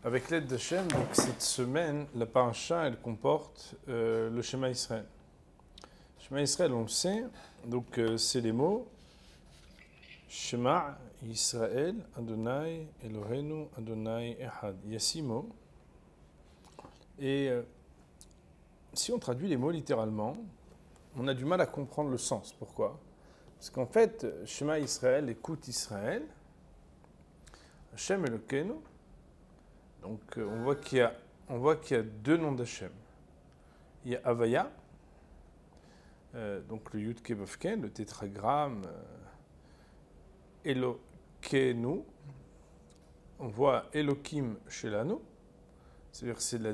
Avec l'aide d'Hachem, donc cette semaine, la paracha, elle comporte le Shema Israël. Le Shema Israël, on le sait, donc c'est les mots Shema Israël, Adonai, Elohenu, Adonai, Echad. Il y a 6 mots. Et si on traduit les mots littéralement, on a du mal à comprendre le sens. Pourquoi? Parce qu'en fait, Shema Israël, écoute Israël, Hashem Elokeinu. Donc on voit qu'il y a deux noms d'Hachem. Il y a Havaya, donc le Yud Kevavken, le tétragramme Elokeinu. On voit Elokim Shelanu, c'est-à-dire que c'est la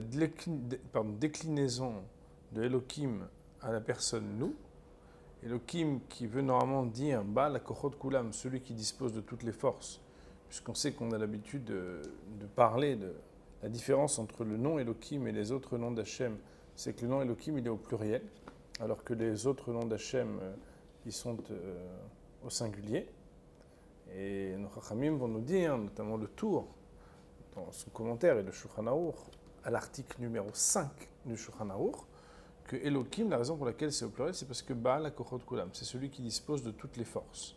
déclinaison de Elokim à la personne nous. Elokim qui veut normalement dire Baal HaKochot Kulam, celui qui dispose de toutes les forces, puisqu'on sait qu'on a l'habitude de parler de la différence entre le nom Elokim et les autres noms d'Hachem, c'est que le nom Elokim il est au pluriel, alors que les autres noms d'Hachem ils sont au singulier. Et nos Chachamim vont nous dire, notamment le Tour, dans son commentaire et le Shulchan Aruch, à l'article numéro 5 du Shulchan Aruch, que Elokim, la raison pour laquelle c'est au pluriel, c'est parce que Baal HaKochot Kulam, c'est celui qui dispose de toutes les forces.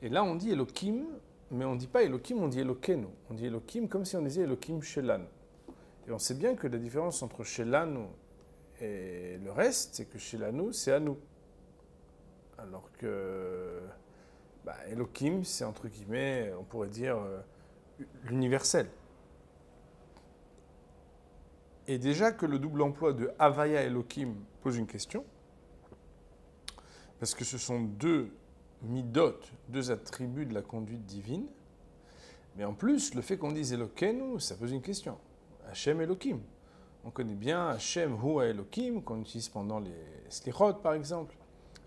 Et là, on dit Elokim, mais on ne dit pas Elokim, on dit Elokenu. On dit Elokim comme si on disait Elokim Shelanu. Et on sait bien que la différence entre Shelanu et le reste, c'est que Shelanu, c'est à nous. Alors que Elokim, c'est entre guillemets, on pourrait dire, l'universel. Et déjà que le double emploi de Havaya et Elokim pose une question, parce que ce sont deux midot, deux attributs de la conduite divine, mais en plus, le fait qu'on dise Elokenu, ça pose une question. Hashem Elokim. On connaît bien Hashem Hu Elokim, qu'on utilise pendant les Slichot, par exemple,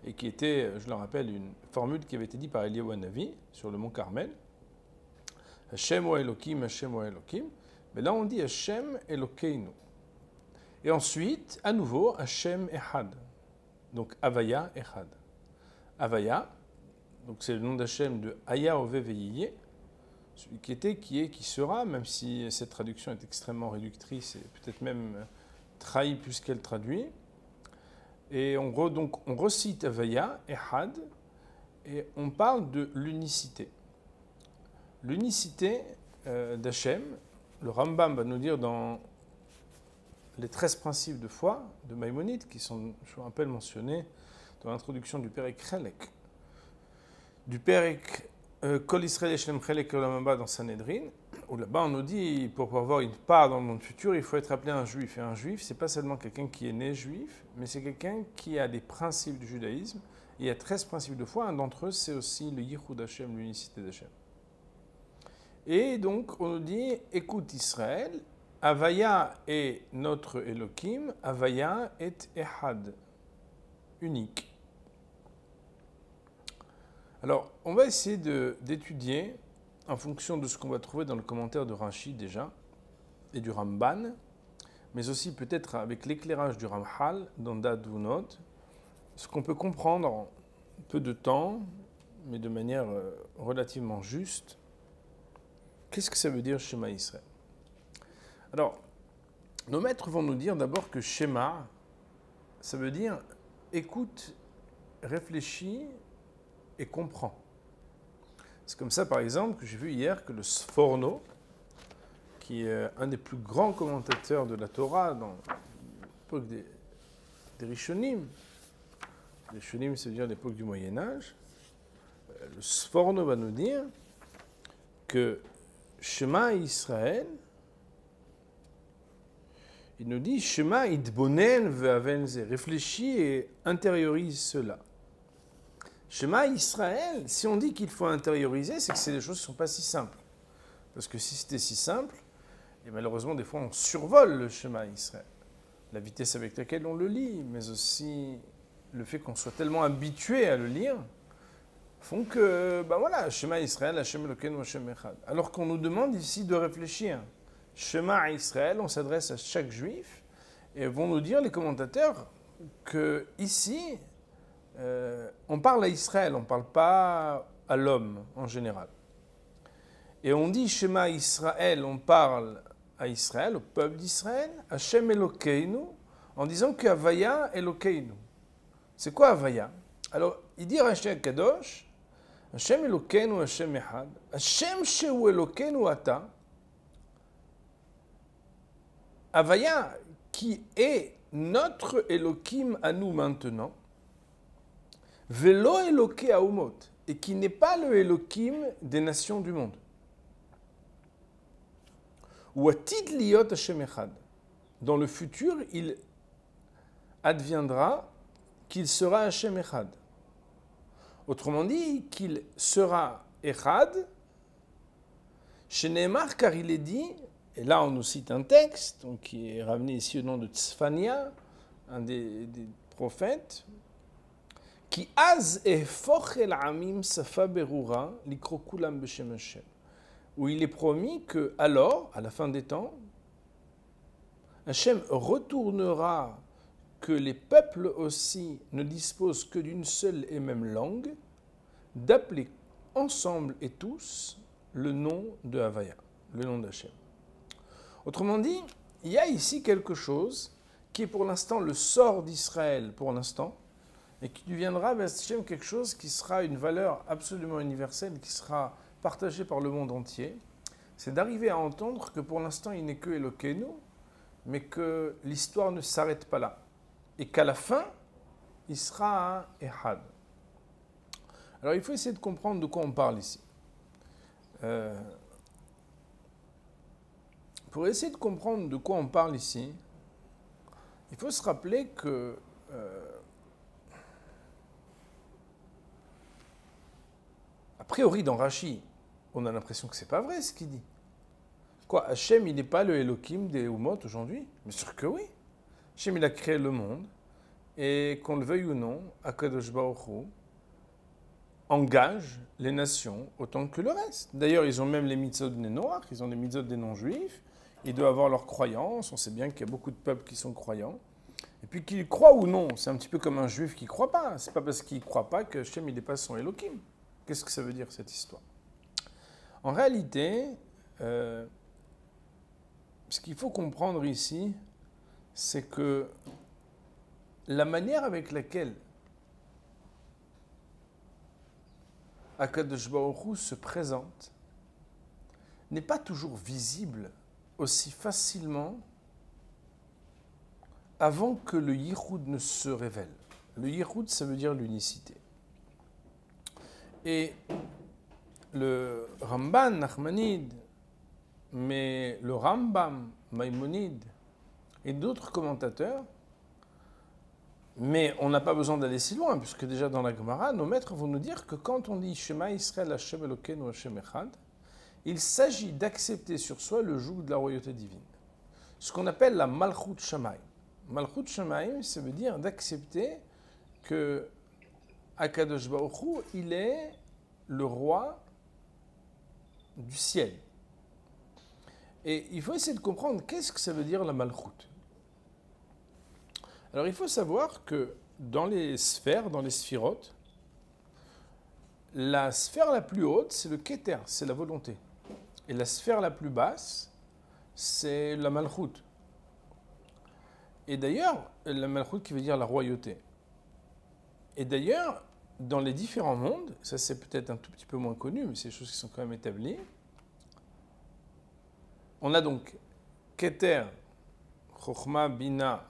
et qui était, je le rappelle, une formule qui avait été dite par Eliyahu Hanavi sur le mont Carmel. Hashem Hu Elokim, Hashem Hu Elokim. Mais là, on dit Hashem Elokeinu. Et ensuite, à nouveau, Hashem Echad. Donc, Havaya Echad. Havaya, donc c'est le nom d'Hachem de Haya Ove Veyiye, celui qui était, qui est, qui sera, même si cette traduction est extrêmement réductrice et peut-être même trahie plus qu'elle traduit. Et on recite Havaya Echad et on parle de l'unicité. L'unicité d'Hachem, le Rambam va nous dire dans les 13 principes de foi de Maïmonide, qui sont, je vous rappelle, mentionnés dans l'introduction du Perek Chelek, du Perek Kol Israël Yeshlem Chelek Olam Haba dans Sanhedrin, où là-bas on nous dit, pour pouvoir avoir une part dans le monde futur, il faut être appelé un juif. Et un juif, c'est pas seulement quelqu'un qui est né juif, mais c'est quelqu'un qui a des principes du judaïsme. Et il y a 13 principes de foi, un d'entre eux, c'est aussi le Yichud Hashem, l'unicité d'Hachem. Et donc, on nous dit, écoute Israël, Havaya est notre Elokim, Havaya est Echad, unique. Alors, on va essayer d'étudier, en fonction de ce qu'on va trouver dans le commentaire de Rashi déjà, et du Ramban, mais aussi peut-être avec l'éclairage du Ramchal dans Dadunot, ce qu'on peut comprendre en peu de temps, mais de manière relativement juste. Qu'est-ce que ça veut dire Shema Israël? Alors, nos maîtres vont nous dire d'abord que Shema, ça veut dire écoute, réfléchis et comprends. C'est comme ça, par exemple, que j'ai vu hier que le Sforno, qui est un des plus grands commentateurs de la Torah dans l'époque des Rishonim, les Rishonim, c'est-à-dire l'époque du Moyen-Âge, le Sforno va nous dire que Shema Israël, il nous dit Shema idbonen ve'avenze, réfléchis et intériorise cela. Shema Israël, si on dit qu'il faut intérioriser, c'est que c'est des choses qui ne sont pas si simples. Parce que si c'était si simple, et malheureusement des fois on survole le Shema Israël. La vitesse avec laquelle on le lit, mais aussi le fait qu'on soit tellement habitué à le lire, font que, Shema Israël, Hashem Elokeinu, Hashem Echad. Alors qu'on nous demande ici de réfléchir. Shema Israël, on s'adresse à chaque juif, et vont nous dire les commentateurs que ici, on parle à Israël, on ne parle pas à l'homme en général. Et on dit Shema Israël, on parle à Israël, au peuple d'Israël, Hashem Elokeinu, en disant que Havaya Elokeinu. C'est quoi Havaya? Alors, il dit Hashem Kadosh, Hashem Elokeinu, Hashem Echad, Hashem Shehu Elokeinu Ata, Havaya, qui est notre Elohim à nous maintenant, Velo Eloke Aumot, et qui n'est pas le Elohim des nations du monde. Ou Atid Liot Hashem Echad. Dans le futur, il adviendra qu'il sera Hashem Echad. Autrement dit, qu'il sera Echad, chez Neymar, car il est dit, et là on nous cite un texte donc, qui est ramené ici au nom de Tzfania, un des prophètes, qui az efoch el amim safa berura likro kulam b'shem Hashem, où il est promis que alors, à la fin des temps, Hashem retournera que les peuples aussi ne disposent que d'une seule et même langue, d'appeler ensemble et tous le nom de Havaya, le nom d'Hachem. Autrement dit, il y a ici quelque chose qui est pour l'instant le sort d'Israël pour l'instant, et qui deviendra Hachem quelque chose qui sera une valeur absolument universelle, qui sera partagée par le monde entier. C'est d'arriver à entendre que pour l'instant il n'est que Elokeinu, mais que l'histoire ne s'arrête pas là. Et qu'à la fin, il sera un Ehad. Alors il faut essayer de comprendre de quoi on parle ici. Pour essayer de comprendre de quoi on parle ici, il faut se rappeler que a priori dans Rashi, on a l'impression que c'est pas vrai ce qu'il dit. Quoi, Hachem, il n'est pas le Elohim des Umot aujourd'hui? Bien sûr que oui. Hachem, il a créé le monde, et qu'on le veuille ou non, Akadosh Baruch Hu engage les nations autant que le reste. D'ailleurs, ils ont même les mitzvot des Noirs, ils ont les mitzvot des non-juifs, ils doivent avoir leurs croyances, on sait bien qu'il y a beaucoup de peuples qui sont croyants, et puis qu'ils croient ou non, c'est un petit peu comme un juif qui ne croit pas, c'est pas parce qu'il ne croit pas que Hachem, il n'est pas son Elohim. Qu'est-ce que ça veut dire cette histoire? En réalité, ce qu'il faut comprendre ici, c'est que la manière avec laquelle Akadosh Baruch Hu se présente n'est pas toujours visible aussi facilement avant que le Yichud ne se révèle. Le Yichud, ça veut dire l'unicité. Et le Ramban, Nachmanide, mais le Rambam, Maïmonide et d'autres commentateurs, mais on n'a pas besoin d'aller si loin, puisque déjà dans la Gemara, nos maîtres vont nous dire que quand on dit Shema Israël Hashem Elokeinu Hashem Echad, il s'agit d'accepter sur soi le joug de la royauté divine. Ce qu'on appelle la Malchut Shamayim. Malchut Shamayim, ça veut dire d'accepter que Akadosh Baruch Hu, il est le roi du ciel. Et il faut essayer de comprendre qu'est-ce que ça veut dire la Malchut. Alors il faut savoir que dans les sphères, dans les sphirotes, la sphère la plus haute, c'est le Keter, c'est la volonté. Et la sphère la plus basse, c'est la Malchut. Et d'ailleurs, la Malchut qui veut dire la royauté. Et d'ailleurs, dans les différents mondes, ça c'est peut-être un tout petit peu moins connu, mais c'est des choses qui sont quand même établies, on a donc Keter, Chochma, Bina,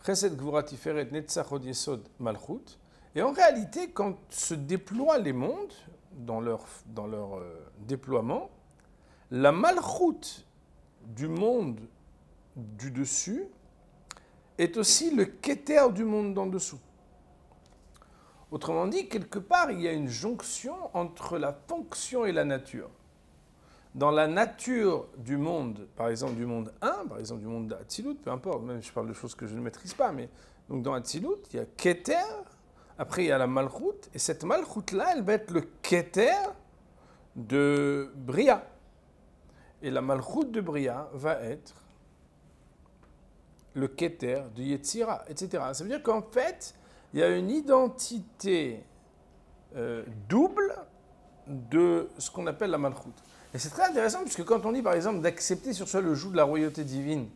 Chesed, Gvura, Tiferet, Netzach, Hod, Yesod, Malchut. Et en réalité, quand se déploient les mondes, dans leur déploiement, la Malchut du monde du dessus est aussi le Keter du monde d'en dessous. Autrement dit, quelque part, il y a une jonction entre la fonction et la nature. Dans la nature du monde, par exemple du monde 1, par exemple du monde d'Atzilut, peu importe, même je parle de choses que je ne maîtrise pas, mais donc dans Atzilut, il y a Keter, après il y a la Malchut, et cette Malchut-là, elle va être le Keter de Bria. Et la Malchut de Bria va être le Keter de Yetzira, etc. Ça veut dire qu'en fait, il y a une identité double de ce qu'on appelle la malchoute. Et c'est très intéressant puisque quand on dit par exemple d'accepter sur soi le joug de la royauté divine,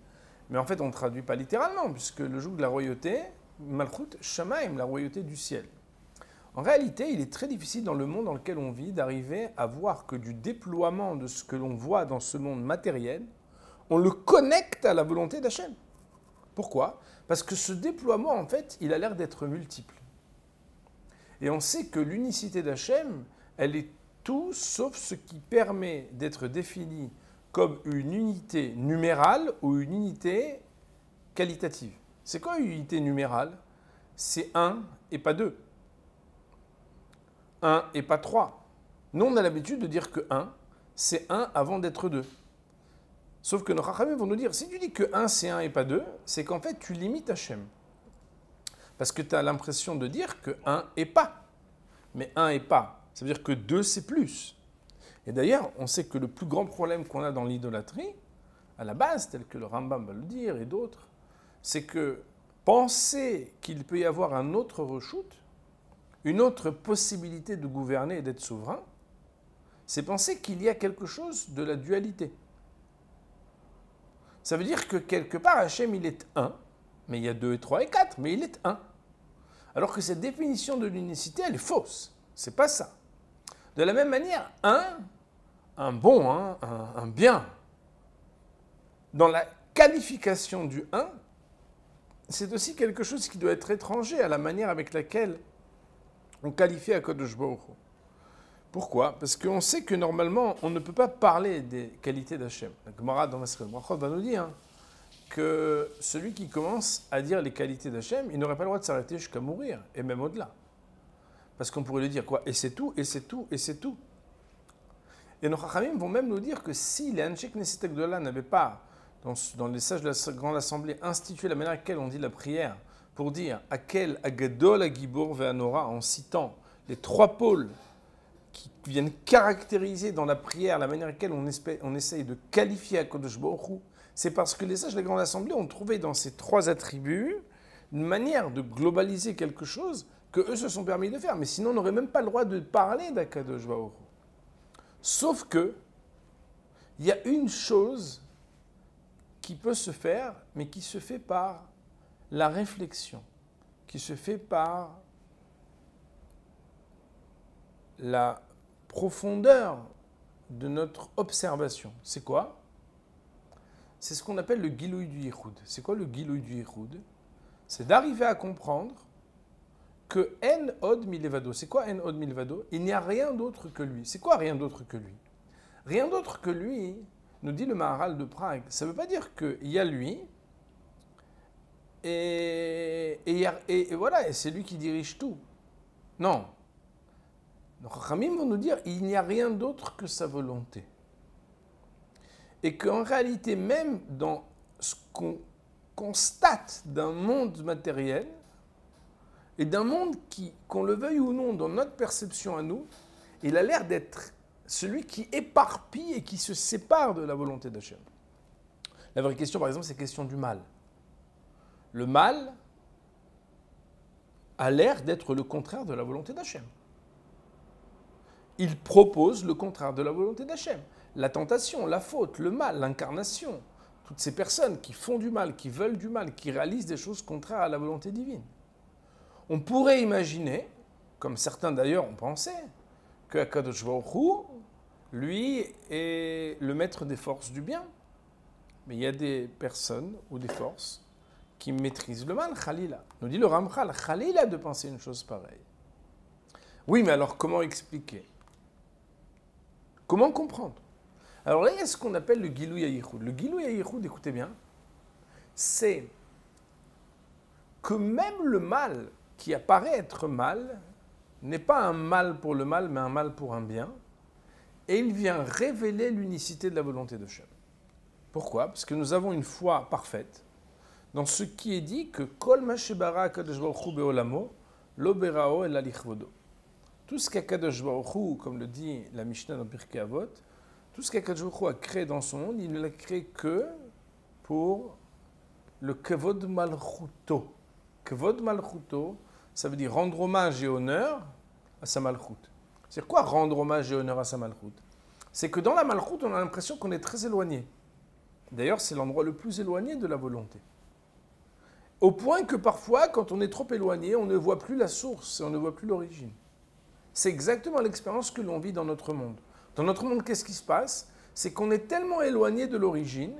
mais en fait on ne traduit pas littéralement puisque le joug de la royauté, malchoute, shamaim, la royauté du ciel. En réalité, il est très difficile dans le monde dans lequel on vit d'arriver à voir que du déploiement de ce que l'on voit dans ce monde matériel, on le connecte à la volonté d'Hachem. Pourquoi ? Parce que ce déploiement, en fait, il a l'air d'être multiple. Et on sait que l'unicité d'Hachem, elle est tout sauf ce qui permet d'être définie comme une unité numérale ou une unité qualitative. C'est quoi une unité numérale ? C'est 1 et pas 2. 1 et pas 3. Nous, on a l'habitude de dire que 1, c'est 1 avant d'être 2. Sauf que nos Chachamim vont nous dire, si tu dis que 1 c'est 1 et pas 2, c'est qu'en fait tu limites Hachem. Parce que tu as l'impression de dire que 1 est pas. Mais 1 est pas, ça veut dire que 2 c'est plus. Et d'ailleurs, on sait que le plus grand problème qu'on a dans l'idolâtrie, à la base, tel que le Rambam va le dire et d'autres, c'est que penser qu'il peut y avoir un autre reshoot, une autre possibilité de gouverner et d'être souverain, c'est penser qu'il y a quelque chose de la dualité. Ça veut dire que quelque part, Hachem, il est un, mais il y a 2 et 3 et 4, mais il est un. Alors que cette définition de l'unicité, elle est fausse. C'est pas ça. De la même manière, un bon, un bien, dans la qualification du un, c'est aussi quelque chose qui doit être étranger à la manière avec laquelle on qualifie Akadosh Baruch Hu. Pourquoi ? Parce qu'on sait que normalement, on ne peut pas parler des qualités d'Hachem. La Gemara dans Masechet Brachot va nous dire que celui qui commence à dire les qualités d'Hachem, il n'aurait pas le droit de s'arrêter jusqu'à mourir, et même au-delà. Parce qu'on pourrait lui dire quoi ? Et c'est tout, et c'est tout, et c'est tout. Et nos Chachamim vont même nous dire que si les Anshei Knesset Gdola n'avaient pas, dans les sages de la Grande Assemblée, institué la manière à laquelle on dit la prière, pour dire « Akel Agadol Agibor Ve'anora » en citant les 3 pôles qui viennent caractériser dans la prière la manière à laquelle on essaye de qualifier Akadosh Baruch Hu, c'est parce que les sages de la Grande Assemblée ont trouvé dans ces 3 attributs une manière de globaliser quelque chose que eux se sont permis de faire. Mais sinon, on n'aurait même pas le droit de parler d'Akadosh Baruch Hu. Sauf que, il y a une chose qui peut se faire, mais qui se fait par la réflexion, qui se fait par la profondeur de notre observation. C'est quoi ? C'est ce qu'on appelle le Gilouï du Yichud. C'est quoi le Gilouï du Yichud ? C'est d'arriver à comprendre que En Od Milevado. C'est quoi En Od Milevado ? Il n'y a rien d'autre que lui. C'est quoi rien d'autre que lui ? Rien d'autre que lui, nous dit le Maharal de Prague. Ça ne veut pas dire qu'il y a lui, et voilà, et c'est lui qui dirige tout. Non. Les Chachamim vont nous dire il n'y a rien d'autre que sa volonté. Et qu'en réalité, même dans ce qu'on constate d'un monde matériel, et d'un monde qui, qu'on le veuille ou non, dans notre perception à nous, il a l'air d'être celui qui éparpille et qui se sépare de la volonté d'Hachem. La vraie question, par exemple, c'est la question du mal. Le mal a l'air d'être le contraire de la volonté d'Hachem. Il propose le contraire de la volonté d'Hachem. La tentation, la faute, le mal, l'incarnation, toutes ces personnes qui font du mal, qui veulent du mal, qui réalisent des choses contraires à la volonté divine. On pourrait imaginer, comme certains d'ailleurs ont pensé, que Akadosh Baruch Hu, lui, est le maître des forces du bien. Mais il y a des personnes ou des forces qui maîtrisent le mal, Khalila. Nous dit le Ramchal, Khalila de penser une chose pareille. Oui, mais alors comment expliquer ? Comment comprendre ? Alors là, il y a ce qu'on appelle le Gilouï HaYichud. Le Gilouï HaYichud, écoutez bien, c'est que même le mal qui apparaît être mal n'est pas un mal pour le mal, mais un mal pour un bien. Et il vient révéler l'unicité de la volonté de Hachem. Pourquoi ? Parce que nous avons une foi parfaite dans ce qui est dit que Kol ma shebara Akadosh Baruch Hu be'olamo lo berao ela lichvodo. Tout ce qu'Akadosh Baruch Hu, comme le dit la Mishnah dans Pirkei Avot, tout ce qu'Akadosh Baruch Hu a créé dans son monde, il ne l'a créé que pour le Kavod Malchuto. Kavod Malchuto, ça veut dire rendre hommage et honneur à sa Malchut. C'est quoi rendre hommage et honneur à sa malchoute? C'est que dans la malchoute, on a l'impression qu'on est très éloigné. D'ailleurs, c'est l'endroit le plus éloigné de la volonté. Au point que parfois, quand on est trop éloigné, on ne voit plus la source et on ne voit plus l'origine. C'est exactement l'expérience que l'on vit dans notre monde. Dans notre monde, qu'est-ce qui se passe? C'est qu'on est tellement éloigné de l'origine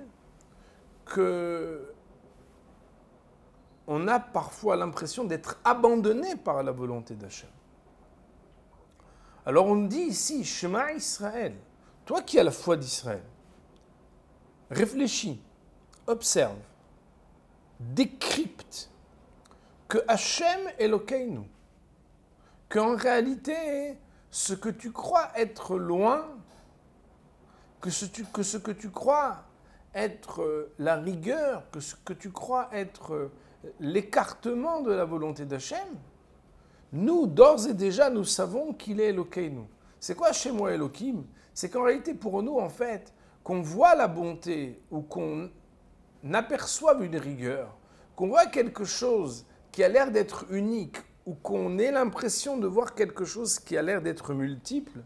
que on a parfois l'impression d'être abandonné par la volonté d'Hachem. Alors on dit ici, Shema Israël, toi qui as la foi d'Israël, réfléchis, observe, décrypte que Hachem Elokeinu, qu'en réalité, ce que tu crois être loin, que ce que tu crois être la rigueur, que ce que tu crois être l'écartement de la volonté d'Hachem, nous, d'ores et déjà, nous savons qu'il est Elokeinu. C'est quoi Hachem ou Elohim? C'est qu'en réalité, pour nous, en fait, qu'on voit la bonté ou qu'on aperçoive une rigueur, qu'on voit quelque chose qui a l'air d'être unique ou qu'on ait l'impression de voir quelque chose qui a l'air d'être multiple,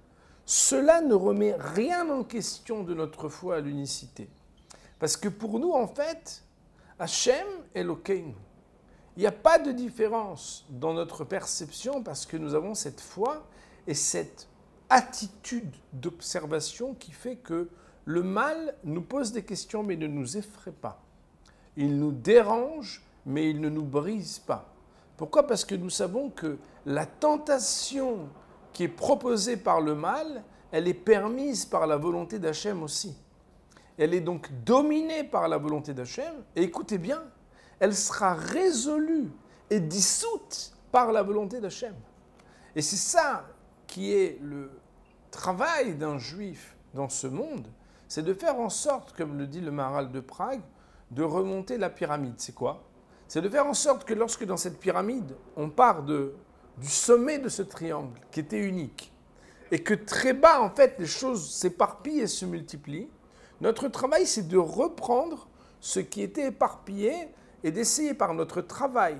cela ne remet rien en question de notre foi à l'unicité. Parce que pour nous, en fait, Hachem Elokeinu. Il n'y a pas de différence dans notre perception parce que nous avons cette foi et cette attitude d'observation qui fait que le mal nous pose des questions mais ne nous effraie pas. Il nous dérange mais il ne nous brise pas. Pourquoi? Parce que nous savons que la tentation qui est proposée par le mal, elle est permise par la volonté d'Hachem aussi. Elle est donc dominée par la volonté d'Hachem. Et écoutez bien, elle sera résolue et dissoute par la volonté d'Hachem. Et c'est ça qui est le travail d'un juif dans ce monde, c'est de faire en sorte, comme le dit le Maharal de Prague, de remonter la pyramide. C'est quoi? C'est de faire en sorte que lorsque dans cette pyramide, on part du sommet de ce triangle qui était unique, et que très bas, en fait, les choses s'éparpillent et se multiplient, notre travail, c'est de reprendre ce qui était éparpillé et d'essayer par notre travail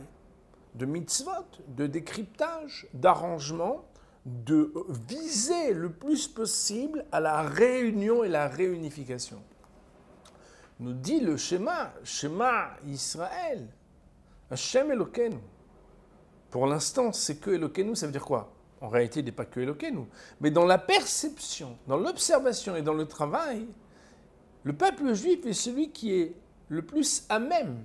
de mitzvot, de décryptage, d'arrangement, de viser le plus possible à la réunion et la réunification. Nous dit le Shema Israël, Hachem Elokeinu. Pour l'instant, c'est que Elokeinu, ça veut dire quoi? En réalité, il n'est pas que Elokeinu. Mais dans la perception, dans l'observation et dans le travail, le peuple juif est celui qui est le plus à même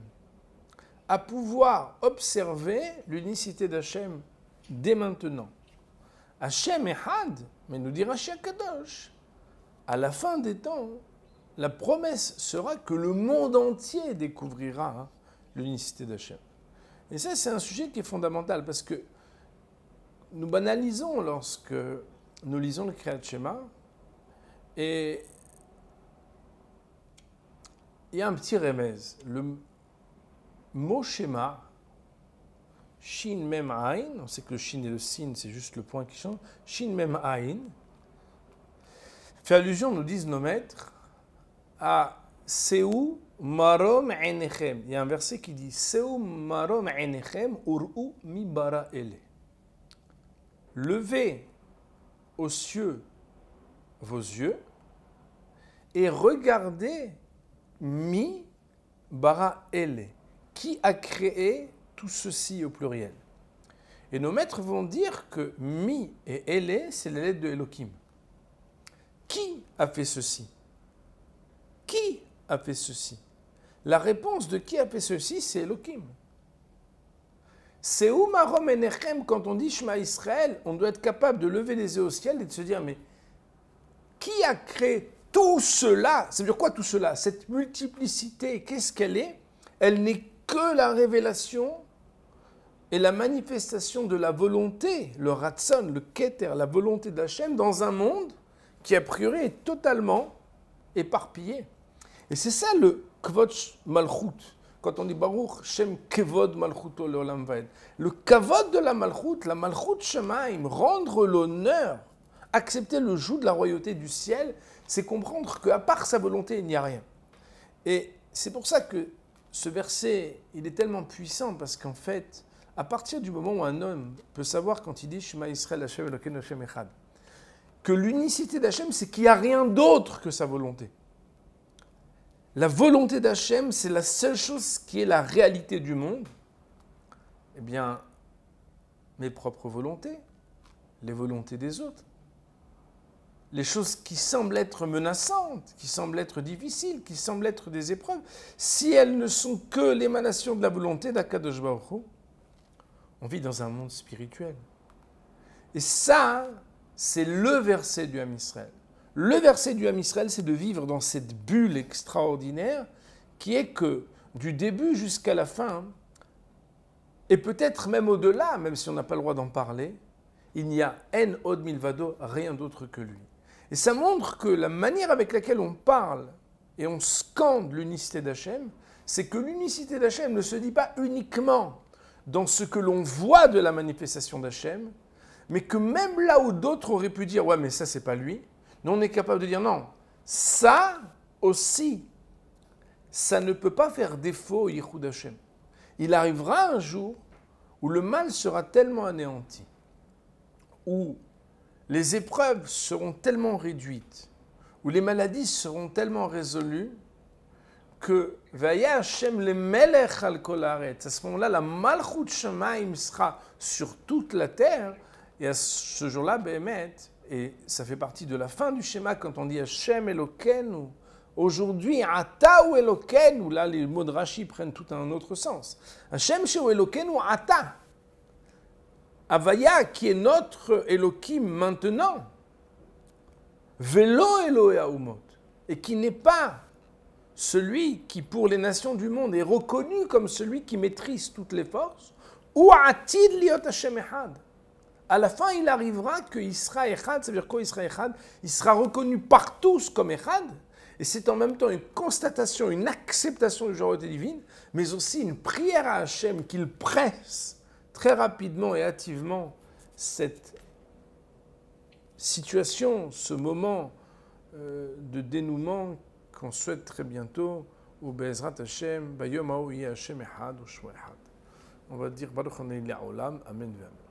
à pouvoir observer l'unicité d'Hachem dès maintenant. Hachem Echad, mais nous dit Rashi Kadosh, à la fin des temps, la promesse sera que le monde entier découvrira l'unicité d'Hachem. Et ça, c'est un sujet qui est fondamental parce que nous banalisons lorsque nous lisons le Kriyat Shema et il y a un petit remez. Le mot Shema, Shin Mem Ain, on sait que le Shin et le Sin, c'est juste le point qui change. Shin Mem Ain fait allusion, nous disent nos maîtres, à Seu Marom Einechem. Il y a un verset qui dit Seu Marom Einechem Ur'u Mi Bara Ele. Levez aux cieux vos yeux et regardez Mi Bara Ele. Qui a créé tout ceci au pluriel? Et nos maîtres vont dire que Mi et Ele, c'est les lettres de Elohim. Qui a fait ceci? Qui a fait ceci? La réponse de qui a fait ceci, c'est Elohim. C'est Umarom Enechem, quand on dit Shema Israël, on doit être capable de lever les yeux au ciel et de se dire, mais qui a créé tout cela? Ça veut dire quoi tout cela? Cette multiplicité, qu'est-ce qu'elle est? Elle n'est que la révélation et la manifestation de la volonté, le Ratzon, le Keter, la volonté d'Hachem dans un monde qui a priori est totalement éparpillé. Et c'est ça le Kvod Malchut. Quand on dit Baruch Shem Kevod Malchuto Leolam Vaed. Le Kavod de la Malchut Shemaim, rendre l'honneur, accepter le joug de la royauté du ciel, c'est comprendre qu'à part sa volonté, il n'y a rien. Et c'est pour ça que ce verset, il est tellement puissant, parce qu'en fait, à partir du moment où un homme peut savoir quand il dit Shema Israël Hashem Elokeinu Hashem Echad, que l'unicité d'Hachem, c'est qu'il n'y a rien d'autre que sa volonté. La volonté d'Hachem, c'est la seule chose qui est la réalité du monde. Eh bien, mes propres volontés, les volontés des autres, les choses qui semblent être menaçantes, qui semblent être difficiles, qui semblent être des épreuves, si elles ne sont que l'émanation de la volonté d'Akadosh Baruch Hu, on vit dans un monde spirituel. Et ça, c'est le verset du Ham Israël. Le verset du Ham Israël, c'est de vivre dans cette bulle extraordinaire qui est que du début jusqu'à la fin, et peut-être même au-delà, même si on n'a pas le droit d'en parler, il n'y a En Od Milvado, rien d'autre que lui. Et ça montre que la manière avec laquelle on parle et on scande l'unicité d'Hachem, c'est que l'unicité d'Hachem ne se dit pas uniquement dans ce que l'on voit de la manifestation d'Hachem, mais que même là où d'autres auraient pu dire « ouais, mais ça, c'est pas lui », nous, on est capable de dire « non, ça aussi, ça ne peut pas faire défaut au Yichud Hachem ». Il arrivera un jour où le mal sera tellement anéanti, où les épreuves seront tellement réduites, où les maladies seront tellement résolues, que Vaya Hashem le Melech al kol haaretz, à ce moment-là, la Malchut Shamaim sera sur toute la terre, et à ce jour-là, Behemet, et ça fait partie de la fin du schéma quand on dit Hashem Elokeinu, aujourd'hui, Ata ou Elokeinu, là les mots de Rashi prennent tout un autre sens. Hashem Sheu Elokeinu Ata. Avaya, qui est notre Elohim maintenant, Velo Elohe Haumot, et qui n'est pas celui qui, pour les nations du monde, est reconnu comme celui qui maîtrise toutes les forces, ou Atid Liot Hashem Echad. À la fin, il arrivera que Isra Echad, ça veut dire quoi Isra Echad? Il sera reconnu par tous comme Echad, et c'est en même temps une constatation, une acceptation de la volonté divine, mais aussi une prière à Hashem qu'il presse très rapidement et hâtivement cette situation, ce moment de dénouement qu'on souhaite très bientôt, ou Be'ezrat Hashem, Bayom Ha'ou Yeh Hashem Echad, ou Shmo Echad. On va dire Baruch Hanei Le'olam, Amen Ve'amen.